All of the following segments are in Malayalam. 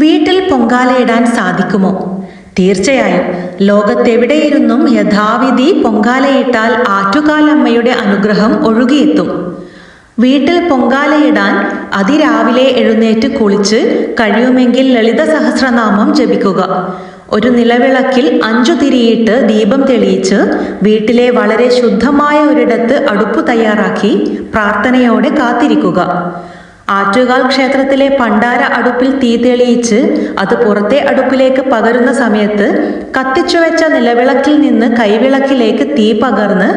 വീട്ടിൽ പൊങ്കാലയിടാൻ സാധിക്കുമോ? തീർച്ചയായും. ലോകത്തെവിടെയിരുന്നും യഥാവിധി പൊങ്കാലയിട്ടാൽ ആറ്റുകാലമ്മയുടെ അനുഗ്രഹം ഒഴുകിയെത്തും. വീട്ടിൽ പൊങ്കാലയിടാൻ അതിരാവിലെ എഴുന്നേറ്റ് കുളിച്ച് കഴിയുമെങ്കിൽ ലളിത സഹസ്രനാമം ജപിക്കുക. ഒരു നിലവിളക്കിൽ 5 തിരിയിട്ട് ദീപം തെളിയിച്ച് വീട്ടിലെ വളരെ ശുദ്ധമായ ഒരിടത്ത് അടുപ്പ് തയ്യാറാക്കി പ്രാർത്ഥനയോടെ കാത്തിരിക്കുക. ആറ്റുകാൽ ക്ഷേത്രത്തിലെ പണ്ടാര അടുപ്പിൽ തീ തെളിയിച്ച് അത് പുറത്തെ അടുപ്പിലേക്ക് പകരുന്ന സമയത്ത് കത്തിച്ചുവെച്ച നിലവിളക്കിൽ നിന്ന് കൈവിളക്കിലേക്ക് തീ പകർന്ന്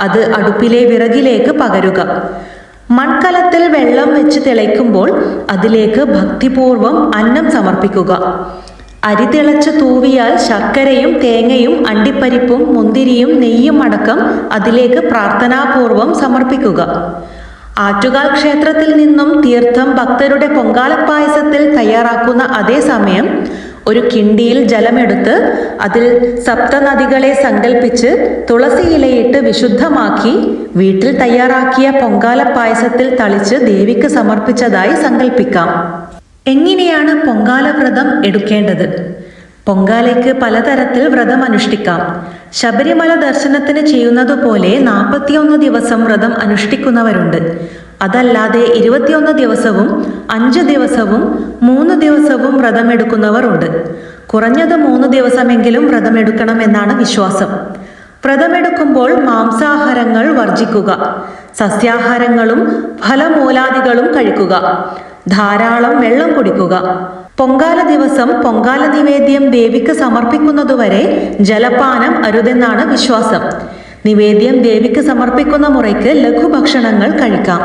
അത് അടുപ്പിലെ വിറകിലേക്ക് പകരുക. മൺകലത്തിൽ വെള്ളം വെച്ച് തിളയ്ക്കുമ്പോൾ അതിലേക്ക് ഭക്തിപൂർവം അന്നം സമർപ്പിക്കുക. അരി തിളച്ച് തൂവിയാൽ ശർക്കരയും തേങ്ങയും അണ്ടിപ്പരിപ്പും മുന്തിരിയും നെയ്യും അടക്കം അതിലേക്ക് പ്രാർത്ഥനാപൂർവം സമർപ്പിക്കുക. ആറ്റുകാൽ ക്ഷേത്രത്തിൽ നിന്നും തീർത്ഥം ഭക്തരുടെ പൊങ്കാലപ്പായസത്തിൽ തയ്യാറാക്കുന്ന അതേ സമയം ഒരു കിണ്ടിയിൽ ജലമെടുത്ത് അതിൽ സപ്തനദികളെ സങ്കല്പിച്ച് തുളസി ഇലയിട്ട് വിശുദ്ധമാക്കി വീട്ടിൽ തയ്യാറാക്കിയ പൊങ്കാലപ്പായസത്തിൽ തളിച്ച് ദേവിക്ക് സമർപ്പിച്ചതായി സങ്കല്പിക്കാം. എങ്ങനെയാണ് പൊങ്കാല വ്രതം എടുക്കേണ്ടത്? പൊങ്കാലയ്ക്ക് പലതരത്തിൽ വ്രതം അനുഷ്ഠിക്കാം. ശബരിമല ദർശനത്തിന് ചെയ്യുന്നതുപോലെ 41 ദിവസം വ്രതം അനുഷ്ഠിക്കുന്നവരുണ്ട്. അതല്ലാതെ 21 ദിവസവും 5 ദിവസവും 3 ദിവസവും വ്രതമെടുക്കുന്നവർ ഉണ്ട്. കുറഞ്ഞത് 3 ദിവസമെങ്കിലും വ്രതമെടുക്കണം എന്നാണ് വിശ്വാസം. വ്രതമെടുക്കുമ്പോൾ മാംസാഹാരങ്ങൾ വർജിക്കുക. സസ്യാഹാരങ്ങളും ഫലമൂലാദികളും കഴിക്കുക. ധാരാളം വെള്ളം കുടിക്കുക. പൊങ്കാല ദിവസം പൊങ്കാല നിവേദ്യം ദേവിക്ക് സമർപ്പിക്കുന്നതുവരെ ജലപാനം അരുതെന്നാണ് വിശ്വാസം. നിവേദ്യം ദേവിക്ക് സമർപ്പിക്കുന്ന മുറയ്ക്ക് ലഘുഭക്ഷണങ്ങൾ കഴിക്കാം.